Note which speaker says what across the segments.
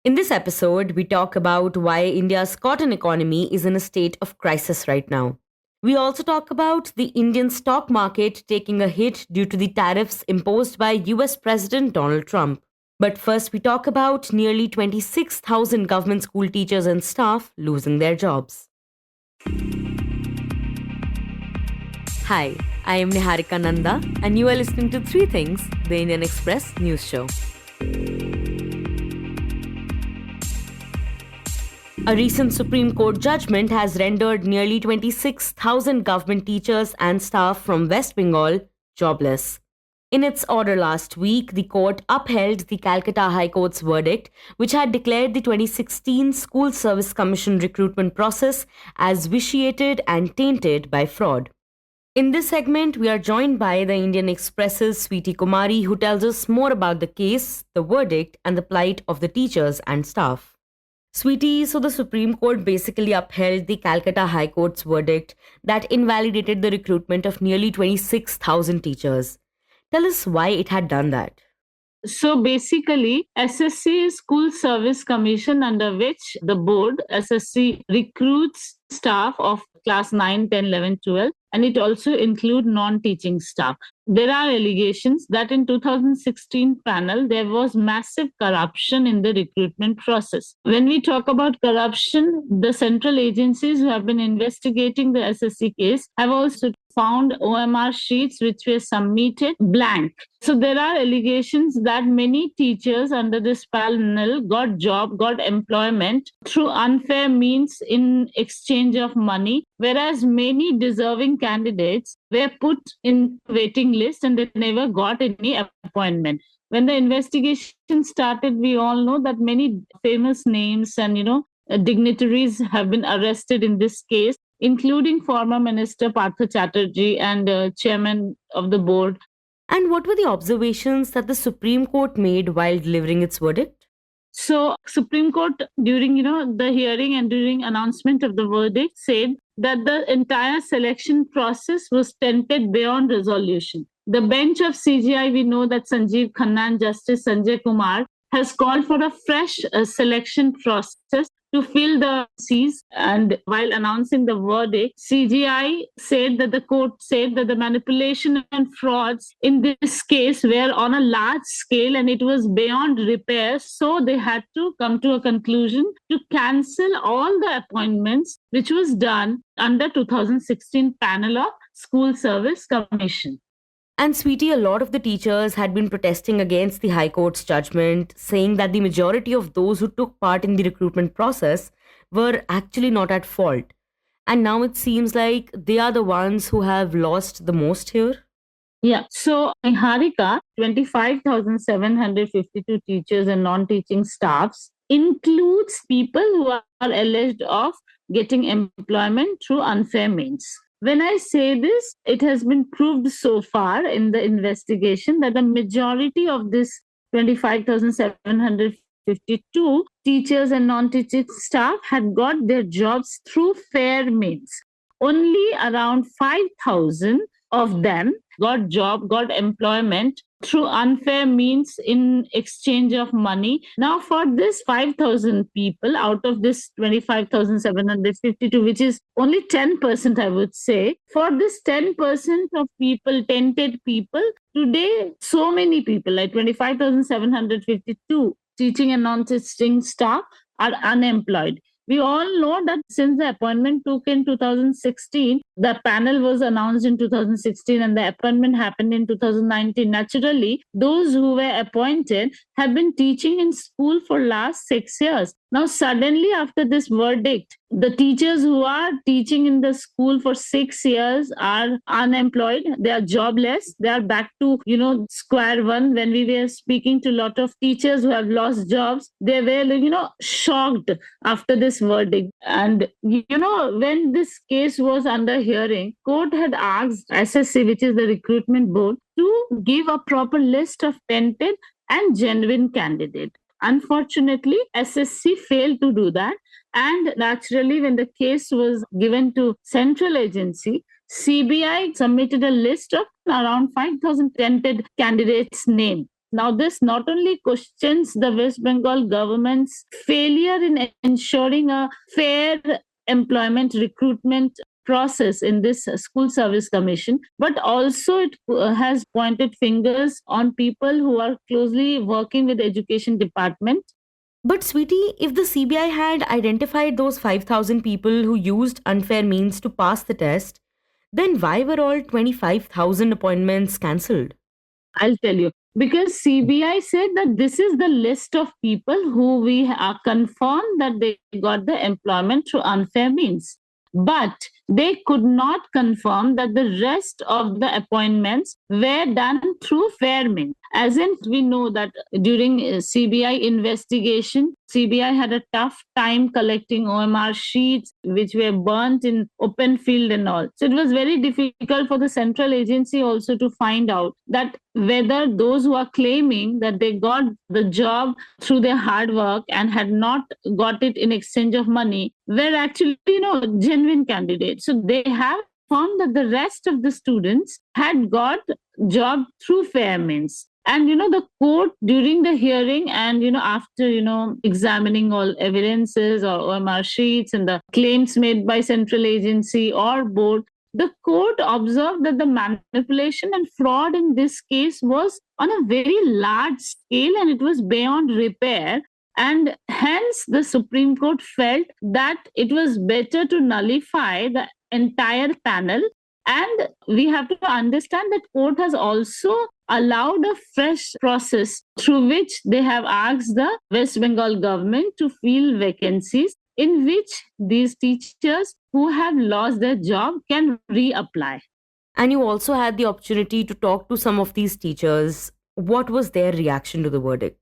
Speaker 1: In this episode, we talk about why India's cotton economy is in a state of crisis right now. We also talk about the Indian stock market taking a hit due to the tariffs imposed by US President Donald Trump. But first, we talk about nearly 26,000 government school teachers and staff losing their jobs. Hi, I am Niharika Nanda, and you are listening to Three Things, the Indian Express news show. A recent Supreme Court judgment has rendered nearly 26,000 government teachers and staff from West Bengal jobless. In its order last week, the court upheld the Calcutta High Court's verdict, which had declared the 2016 School Service Commission recruitment process as vitiated and tainted by fraud. In this segment, we are joined by the Indian Express's Sweety Kumari, who tells us more about the case, the verdict, and the plight of the teachers and staff. Sweetie, so the Supreme Court basically upheld the Calcutta High Court's verdict that invalidated the recruitment of nearly 26,000 teachers. Tell us why it had done that.
Speaker 2: So basically, SSC is School Service Commission, under which the board, SSC, recruits staff of class 9, 10, 11, 12, and it also includes non-teaching staff. There are allegations that in 2016 panel, there was massive corruption in the recruitment process. When we talk about corruption, the central agencies who have been investigating the SSC case have also found OMR sheets which were submitted blank. So there are allegations that many teachers under this panel got employment through unfair means in exchange of money, whereas many deserving candidates were put in waiting list and they never got any appointment. When the investigation started, we all know that many famous names and dignitaries have been arrested in this case, including former Minister Partha Chatterjee and chairman of the board.
Speaker 1: And what were the observations that the Supreme Court made while delivering its verdict?
Speaker 2: So Supreme Court, during the hearing and during announcement of the verdict, said that the entire selection process was tainted beyond resolution. The bench of CGI, we know that Sanjeev Khanna and Justice Sanjay Kumar has called for a fresh selection process to fill the seats. And while announcing the verdict, CGI said that the court said that the manipulation and frauds in this case were on a large scale and it was beyond repair. So they had to come to a conclusion to cancel all the appointments, which was done under 2016 panel of School Service Commission.
Speaker 1: And Sweetie, a lot of the teachers had been protesting against the High Court's judgment, saying that the majority of those who took part in the recruitment process were actually not at fault. And now it seems like they are the ones who have lost the most here.
Speaker 2: Yeah. So Niharika, 25,752 teachers and non-teaching staffs includes people who are alleged of getting employment through unfair means. When I say this, it has been proved so far in the investigation that the majority of this 25,752 teachers and non-teaching staff had got their jobs through fair means. Only around 5,000 of them got employment through unfair means in exchange of money. Now, for this 5,000 people out of this 25,752, which is only 10%, I would say, for this 10% of people, tainted people, today, so many people, like 25,752 teaching and non-teaching staff are unemployed. We all know that since the appointment took in 2016, the panel was announced in 2016 and the appointment happened in 2019. Naturally, those who were appointed have been teaching in school for last 6 years. Now, suddenly after this verdict, the teachers who are teaching in the school for 6 years are unemployed. They are jobless. They are back to, square one. When we were speaking to a lot of teachers who have lost jobs, they were, shocked after this verdict. And, when this case was under hearing, court had asked SSC, which is the recruitment board, to give a proper list of tainted and genuine candidates. Unfortunately, SSC failed to do that. And naturally, when the case was given to central agency, CBI submitted a list of around 5,000 tainted candidates' names. Now, this not only questions the West Bengal government's failure in ensuring a fair employment recruitment process in this school service commission, but also it has pointed fingers on people who are closely working with the education department.
Speaker 1: But, sweetie, if the CBI had identified those 5,000 people who used unfair means to pass the test, then why were all 25,000 appointments cancelled?
Speaker 2: I'll tell you. Because CBI said that this is the list of people who we are confirmed that they got the employment through unfair means. But they could not confirm that the rest of the appointments were done through fair means. As in, we know that during CBI investigation, CBI had a tough time collecting OMR sheets, which were burnt in open field and all. So it was very difficult for the central agency also to find out that whether those who are claiming that they got the job through their hard work and had not got it in exchange of money were actually, genuine candidates. So they have found that the rest of the students had got job through fair means. And the court during the hearing and after examining all evidences or OMR sheets and the claims made by central agency or board, the court observed that the manipulation and fraud in this case was on a very large scale and it was beyond repair. And hence, the Supreme Court felt that it was better to nullify the entire panel. And we have to understand that court has also allowed a fresh process through which they have asked the West Bengal government to fill vacancies in which these teachers who have lost their job can reapply.
Speaker 1: And you also had the opportunity to talk to some of these teachers. What was their reaction to the verdict?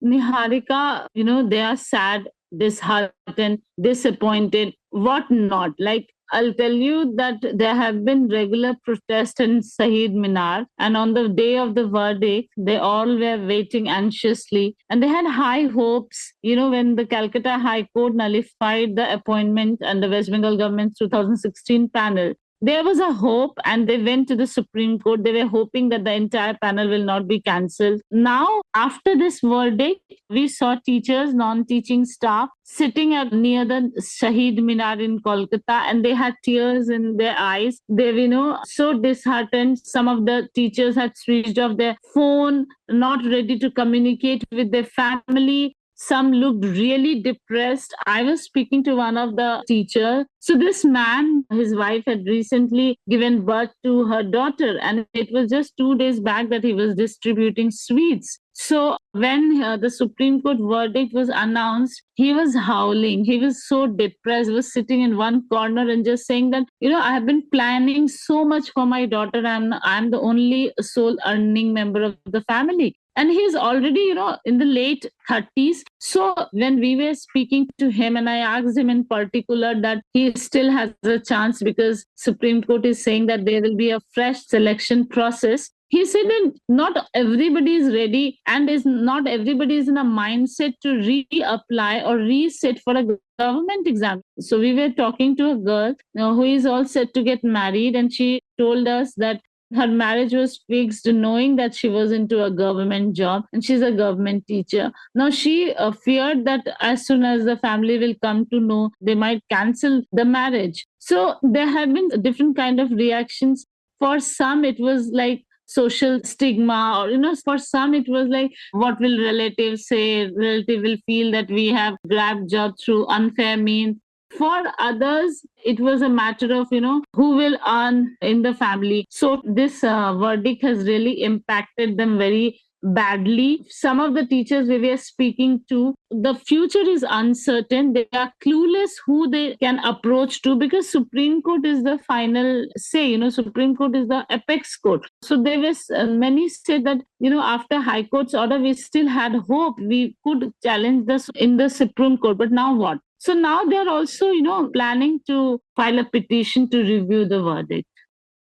Speaker 2: Niharika, they are sad, disheartened, disappointed, what not. Like, I'll tell you that there have been regular protests in Sahid Minar, and on the day of the verdict, they all were waiting anxiously, and they had high hopes. When the Calcutta High Court nullified the appointment and the West Bengal government's 2016 panel, there was a hope, and they went to the Supreme Court. They were hoping that the entire panel will not be cancelled. Now, after this verdict, we saw teachers, non-teaching staff sitting near the Shahid Minar in Kolkata, and they had tears in their eyes. They were, so disheartened. Some of the teachers had switched off their phone, not ready to communicate with their family. Some looked really depressed. I was speaking to one of the teachers. So this man, his wife had recently given birth to her daughter, and it was just 2 days back that he was distributing sweets. So when the Supreme Court verdict was announced, he was howling. He was so depressed. He was sitting in one corner and just saying that, I have been planning so much for my daughter. I'm the only sole earning member of the family. And he's already, in the late 30s. So when we were speaking to him, and I asked him in particular that he still has a chance because Supreme Court is saying that there will be a fresh selection process. He said that not everybody is ready and not everybody is in a mindset to reapply or reset for a government exam. So we were talking to a girl who is all set to get married, and she told us that her marriage was fixed knowing that she was into a government job and she's a government teacher. Now she feared that as soon as the family will come to know, they might cancel the marriage. So there have been different kind of reactions. For some, it was like social stigma, or for some it was like, what will relatives say? Relative will feel that we have grabbed job through unfair means. For others, it was a matter of, who will earn in the family. So this verdict has really impacted them very badly. Some of the teachers we were speaking to, the future is uncertain. They are clueless who they can approach to because Supreme Court is the final say. Supreme Court is the apex court. So there was many said that, after High Court's order, we still had hope. We could challenge this in the Supreme Court. But now what? So now they're also, planning to file a petition to review the verdict.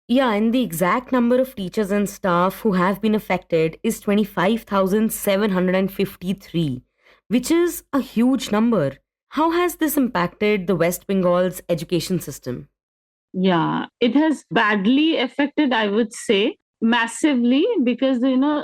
Speaker 1: Yeah, and the exact number of teachers and staff who have been affected is 25,753, which is a huge number. How has this impacted the West Bengal's education system?
Speaker 2: Yeah, it has badly affected, I would say. massively, because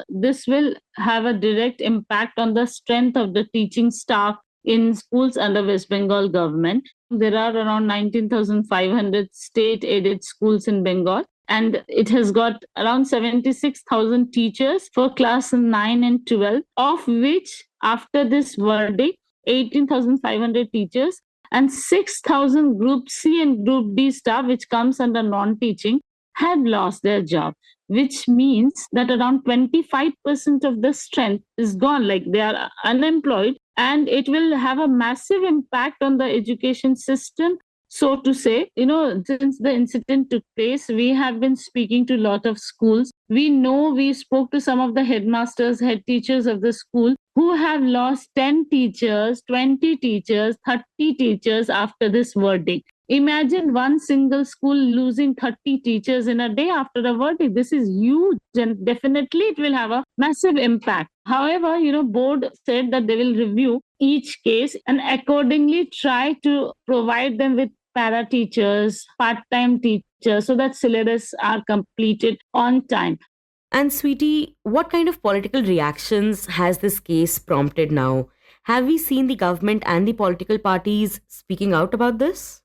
Speaker 2: this will have a direct impact on the strength of the teaching staff in schools under West Bengal government. There are around 19,500 state aided schools in Bengal, and it has got around 76,000 teachers for class 9 and 12, of which after this verdict 18,500 teachers and 6,000 group C and group D staff, which comes under non teaching, have lost their job, which means that around 25% of the strength is gone, like they are unemployed, and it will have a massive impact on the education system. So to say, since the incident took place, we have been speaking to a lot of schools. We spoke to some of the headmasters, head teachers of the school who have lost 10 teachers, 20 teachers, 30 teachers after this verdict. Imagine one single school losing 30 teachers in a day after a verdict. This is huge, and definitely it will have a massive impact. However, board said that they will review each case and accordingly try to provide them with para teachers, part-time teachers, so that syllabus are completed on time.
Speaker 1: And Sweetie, what kind of political reactions has this case prompted now? Have we seen the government and the political parties speaking out about this?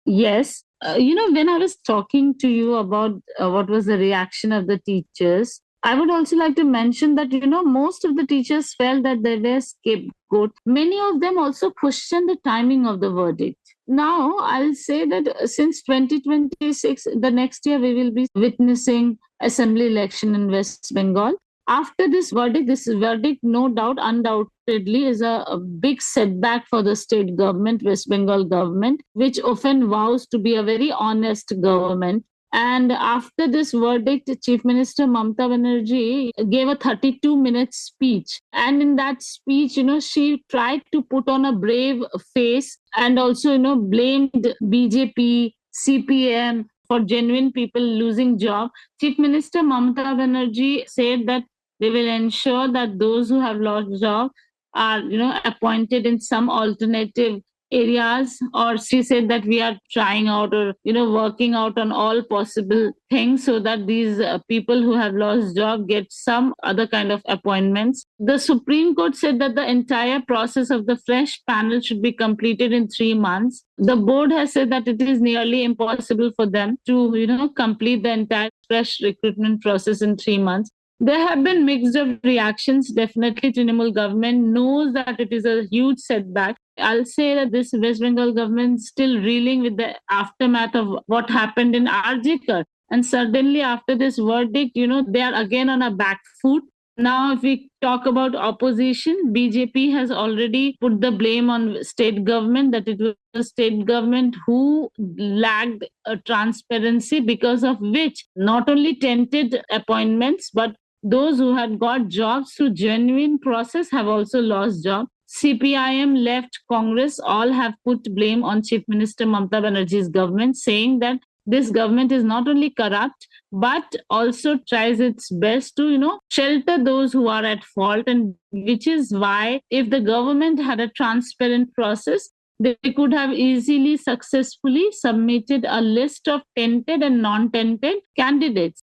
Speaker 2: Yes. When I was talking to you about what was the reaction of the teachers, I would also like to mention that, most of the teachers felt that they were scapegoat. Many of them also questioned the timing of the verdict. Now, I'll say that since 2026, the next year, we will be witnessing assembly election in West Bengal. After this verdict, no doubt, undoubtedly, is a big setback for the state government, West Bengal government, which often vows to be a very honest government. And after this verdict, Chief Minister Mamata Banerjee gave a 32-minute speech. And in that speech, she tried to put on a brave face and also, blamed BJP, CPM for genuine people losing job. Chief Minister Mamata Banerjee said that they will ensure that those who have lost job are, appointed in some alternative areas, or she said that we are trying out or working out on all possible things so that these people who have lost job get some other kind of appointments. The Supreme Court said that the entire process of the fresh panel should be completed in 3 months. The board has said that it is nearly impossible for them to complete the entire fresh recruitment process in 3 months. There have been mixed of reactions. Definitely, Trinamool government knows that it is a huge setback. I'll say that this West Bengal government is still reeling with the aftermath of what happened in Arjikar. And suddenly, after this verdict, they are again on a back foot. Now, if we talk about opposition, BJP has already put the blame on state government, that it was the state government who lacked transparency, because of which not only tainted appointments, but those who had got jobs through genuine process have also lost jobs. CPIM, left, Congress, all have put blame on Chief Minister Mamata Banerjee's government, saying that this government is not only corrupt, but also tries its best to, shelter those who are at fault. And which is why, if the government had a transparent process, they could have easily, successfully submitted a list of tainted and non-tainted candidates.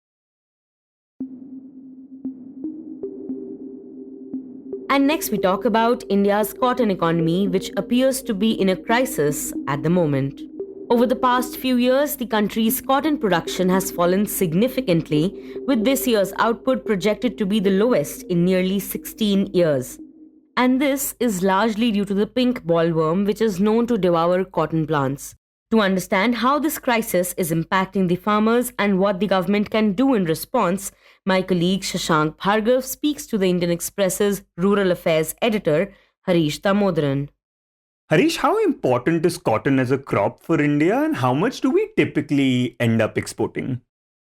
Speaker 1: And next, we talk about India's cotton economy, which appears to be in a crisis at the moment. Over the past few years, the country's cotton production has fallen significantly, with this year's output projected to be the lowest in nearly 16 years. And this is largely due to the pink bollworm, which is known to devour cotton plants. To understand how this crisis is impacting the farmers and what the government can do in response, my colleague Shashank Bhargava speaks to the Indian Express's Rural Affairs editor, Harish Damodaran.
Speaker 3: Harish, how important is cotton as a crop for India, and how much do we typically end up exporting?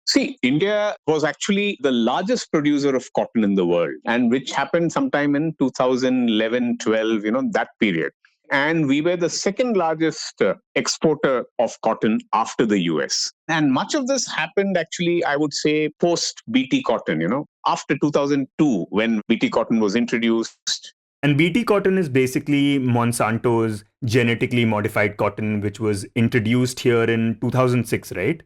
Speaker 4: See, India was actually the largest producer of cotton in the world, and which happened sometime in 2011, 12, that period. And we were the second largest exporter of cotton after the US. And much of this happened actually, I would say, post BT cotton, after 2002, when BT cotton was introduced.
Speaker 3: And BT cotton is basically Monsanto's genetically modified cotton, which was introduced here in 2006, right?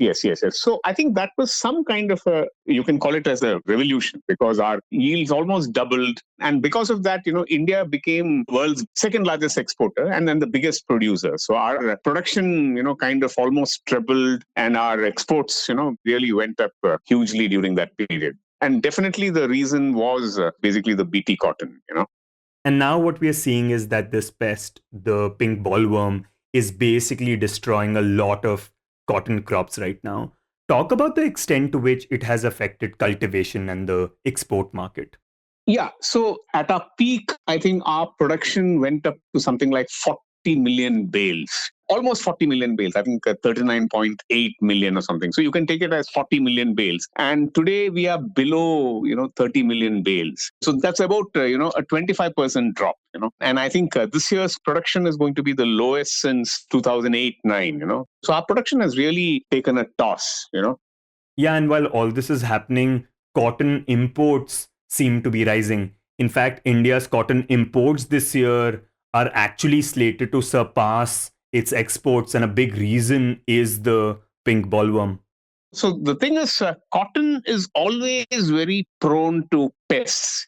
Speaker 4: Yes. So I think that was some kind of you can call it as a revolution, because our yields almost doubled. And because of that, India became world's second largest exporter and then the biggest producer. So our production, kind of almost tripled, and our exports, really went up hugely during that period. And definitely the reason was basically the BT cotton.
Speaker 3: And now what we are seeing is that this pest, the pink bollworm, is basically destroying a lot of cotton crops right now. Talk about the extent to which it has affected cultivation and the export market.
Speaker 4: Yeah. So at our peak, I think our production went up to something like 40 million bales. Almost 40 million bales, I think 39.8 million or something. So you can take it as 40 million bales. And today we are below, 30 million bales. So that's about, a 25% drop, And I think this year's production is going to be the lowest since 2008-9, So our production has really taken a toss.
Speaker 3: Yeah, and while all this is happening, cotton imports seem to be rising. In fact, India's cotton imports this year are actually slated to surpass its exports, and a big reason is the pink bollworm.
Speaker 4: So the thing is, cotton is always very prone to pests,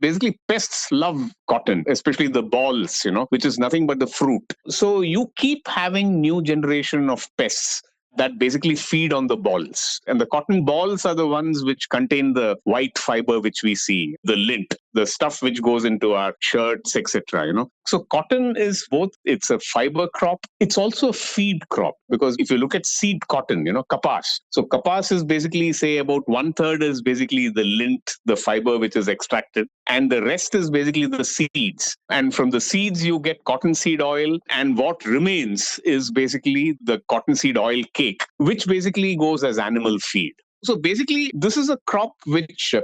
Speaker 4: Basically, pests love cotton, especially the balls, which is nothing but the fruit. So you keep having new generation of pests that basically feed on the balls. And the cotton balls are the ones which contain the white fiber which we see, the lint, the stuff which goes into our shirts, etc. So cotton is both, it's a fiber crop, it's also a feed crop. Because if you look at seed cotton, kapas. So kapas is basically, say, about 1/3 is basically the lint, the fiber which is extracted, and the rest is basically the seeds. And from the seeds, you get cottonseed oil, and what remains is basically the cottonseed oil cake, which basically goes as animal feed. So basically, this is a crop which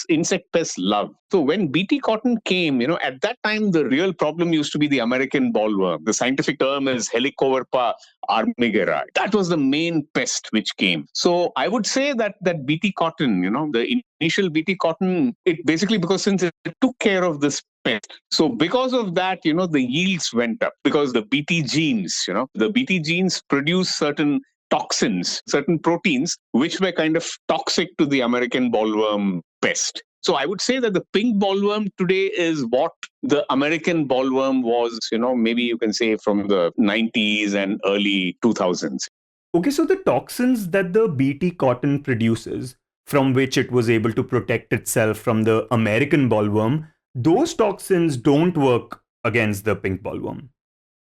Speaker 4: insect pests love. So when BT cotton came, at that time, the real problem used to be the American bollworm. The scientific term is Helicoverpa armigera. That was the main pest which came. So I would say that BT cotton, the initial BT cotton, it basically, because since it took care of this pest. So because of that, the yields went up because the BT genes, produce certain toxins, certain proteins, which were kind of toxic to the American bollworm pest. So I would say that the pink bollworm today is what the American bollworm was, maybe you can say from the 90s and early 2000s.
Speaker 3: Okay, so the toxins that the BT cotton produces, from which it was able to protect itself from the American bollworm, those toxins don't work against the pink bollworm.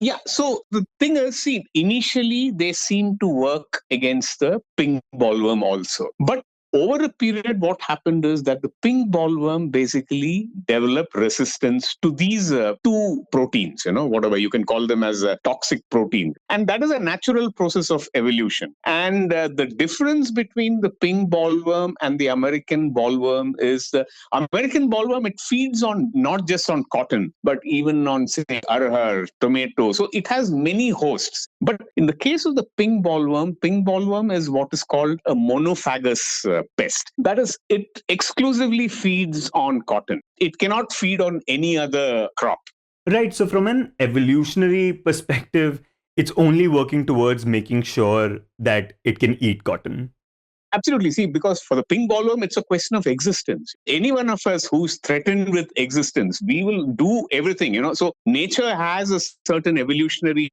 Speaker 4: Yeah, so the thing is, see, initially they seem to work against the pink bollworm also. But over a period, what happened is that the pink bollworm basically developed resistance to these two proteins, whatever you can call them as a toxic protein. And that is a natural process of evolution. And the difference between the pink bollworm and the American bollworm is the American bollworm, it feeds on not just on cotton, but even on, say, arhar, tomato. So it has many hosts. But in the case of the pink bollworm is what is called a monophagous pest. That is, it exclusively feeds on cotton. It cannot feed on any other crop.
Speaker 3: Right. So from an evolutionary perspective, it's only working towards making sure that it can eat cotton.
Speaker 4: Absolutely. See, because for the pink bollworm, it's a question of existence. Any one of us who's threatened with existence, we will do everything, So nature has a certain evolutionary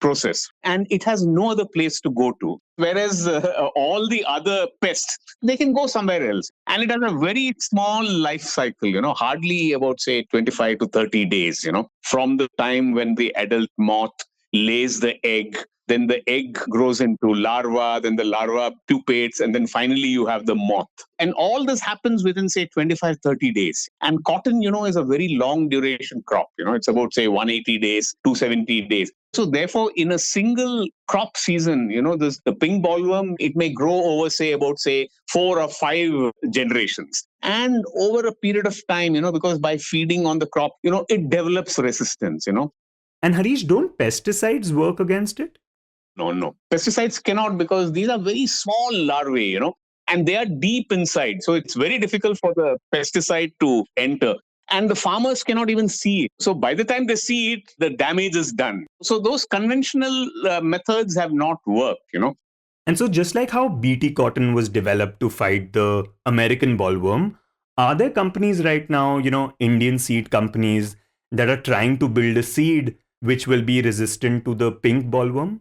Speaker 4: process and it has no other place to go to. Whereas all the other pests, they can go somewhere else. And it has a very small life cycle, hardly about, say, 25 to 30 days, from the time when the adult moth lays the egg. Then the egg grows into larva, then the larva pupates, and then finally you have the moth. And all this happens within, say, 25, 30 days. And cotton, is a very long duration crop. It's about, say, 180 days, 270 days. So therefore, in a single crop season, the pink bollworm, it may grow over, about 4 or 5 generations. And over a period of time, because by feeding on the crop, it develops resistance,
Speaker 3: And Harish, don't pesticides work against it?
Speaker 4: No. Pesticides cannot, because these are very small larvae, and they are deep inside. So it's very difficult for the pesticide to enter. And the farmers cannot even see it. So by the time they see it, the damage is done. So those conventional methods have not worked,
Speaker 3: And so just like how BT cotton was developed to fight the American bollworm, are there companies right now, Indian seed companies that are trying to build a seed which will be resistant to the pink bollworm?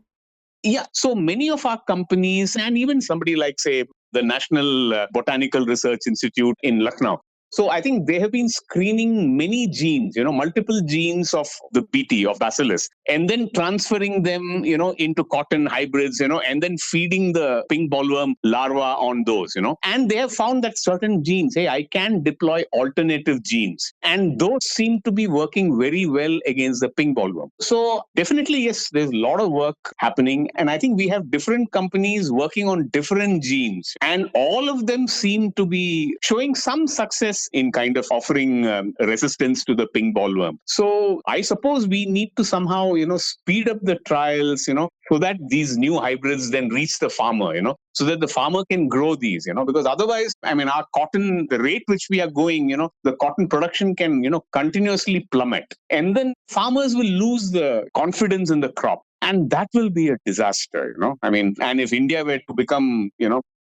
Speaker 4: Yeah, so many of our companies, and even somebody like, say, the National Botanical Research Institute in Lucknow. So I think they have been screening many genes, multiple genes of the BT, of Bacillus, and then transferring them, into cotton hybrids, and then feeding the pink bollworm larva on those, And they have found that certain genes, hey, I can deploy alternative genes. And those seem to be working very well against the pink bollworm. So definitely, yes, there's a lot of work happening. And I think we have different companies working on different genes. And all of them seem to be showing some success in kind of offering resistance to the pink bollworm. So I suppose we need to somehow, speed up the trials, so that these new hybrids then reach the farmer, so that the farmer can grow these, because otherwise, our cotton, the rate which we are going, the cotton production can, continuously plummet. And then farmers will lose the confidence in the crop. And that will be a disaster, and if India were to become,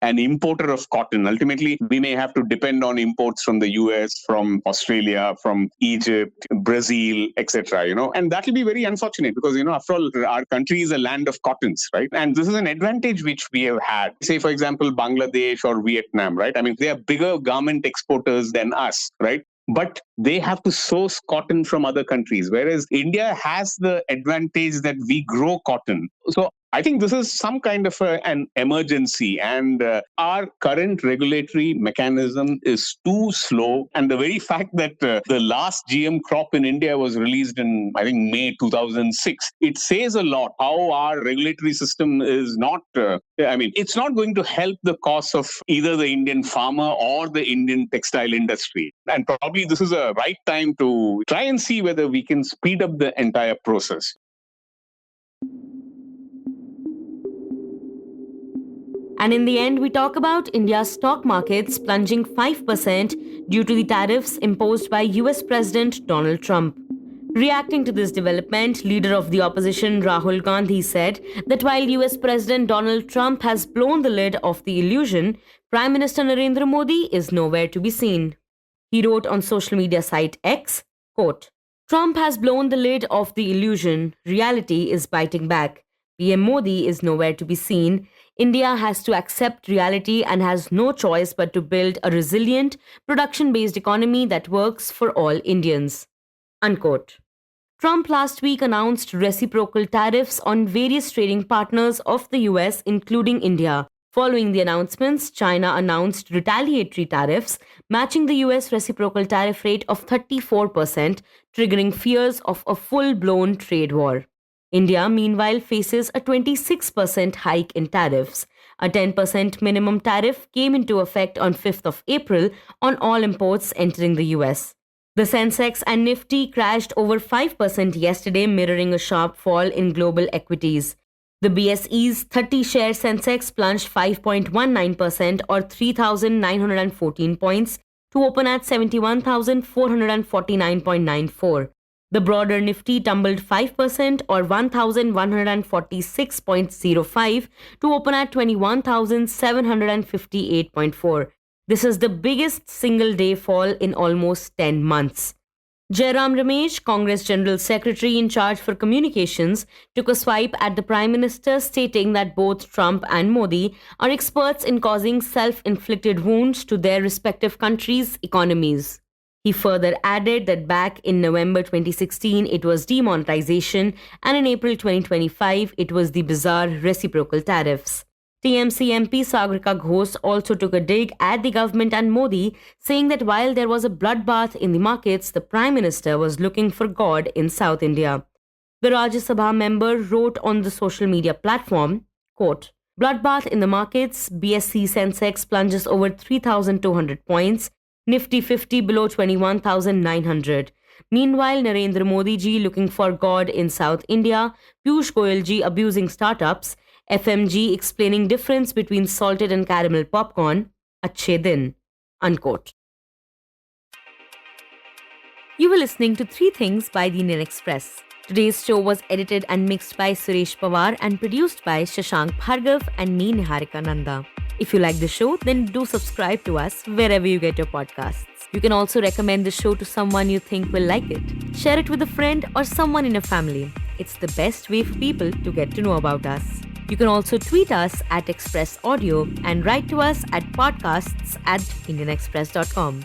Speaker 4: an importer of cotton, ultimately, we may have to depend on imports from the US, from Australia, from Egypt, Brazil, etc., and that will be very unfortunate because, after all, our country is a land of cottons, right? And this is an advantage which we have had. Say, for example, Bangladesh or Vietnam, right? They are bigger garment exporters than us, right? But they have to source cotton from other countries, whereas India has the advantage that we grow cotton. So I think this is some kind of an emergency, and our current regulatory mechanism is too slow. And the very fact that the last GM crop in India was released in, I think, May 2006, it says a lot how our regulatory system is not, it's not going to help the cause of either the Indian farmer or the Indian textile industry. And probably this is a right time to try and see whether we can speed up the entire process.
Speaker 1: And in the end, we talk about India's stock markets plunging 5% due to the tariffs imposed by US President Donald Trump. Reacting to this development, leader of the opposition Rahul Gandhi said that while US President Donald Trump has blown the lid off the illusion, Prime Minister Narendra Modi is nowhere to be seen. He wrote on social media site X, quote, "Trump has blown the lid off the illusion. Reality is biting back. PM Modi is nowhere to be seen. India has to accept reality and has no choice but to build a resilient, production-based economy that works for all Indians." Unquote. Trump last week announced reciprocal tariffs on various trading partners of the US, including India. Following the announcements, China announced retaliatory tariffs, matching the US reciprocal tariff rate of 34%, triggering fears of a full-blown trade war. India, meanwhile, faces a 26% hike in tariffs. A 10% minimum tariff came into effect on 5th of April on all imports entering the US. The Sensex and Nifty crashed over 5% yesterday, mirroring a sharp fall in global equities. The BSE's 30-share Sensex plunged 5.19% or 3,914 points to open at 71,449.94. The broader Nifty tumbled 5% or 1,146.05 to open at 21,758.4. This is the biggest single-day fall in almost 10 months. Jairam Ramesh, Congress General Secretary in charge for communications, took a swipe at the Prime Minister, stating that both Trump and Modi are experts in causing self-inflicted wounds to their respective countries' economies. He further added that back in November 2016, it was demonetization, and in April 2025, it was the bizarre reciprocal tariffs. TMC MP Sagrika Ghosh also took a dig at the government and Modi, saying that while there was a bloodbath in the markets, the Prime Minister was looking for God in South India. The Rajya Sabha member wrote on the social media platform, quote, "Bloodbath in the markets, BSE Sensex plunges over 3,200 points, Nifty 50 below 21,900. Meanwhile, Narendra Modi ji looking for God in South India, Piyush Goyal ji abusing startups, FMG explaining difference between salted and caramel popcorn, Achhe din." Unquote. You were listening to 3 Things by the Indian Express. Today's show was edited and mixed by Suresh Pawar and produced by Shashank, Bhargava and me, Niharika, Nanda. If you like the show, then do subscribe to us wherever you get your podcasts. You can also recommend the show to someone you think will like it. Share it with a friend or someone in your family. It's the best way for people to get to know about us. You can also tweet us at Express Audio and write to us at podcasts@indianexpress.com.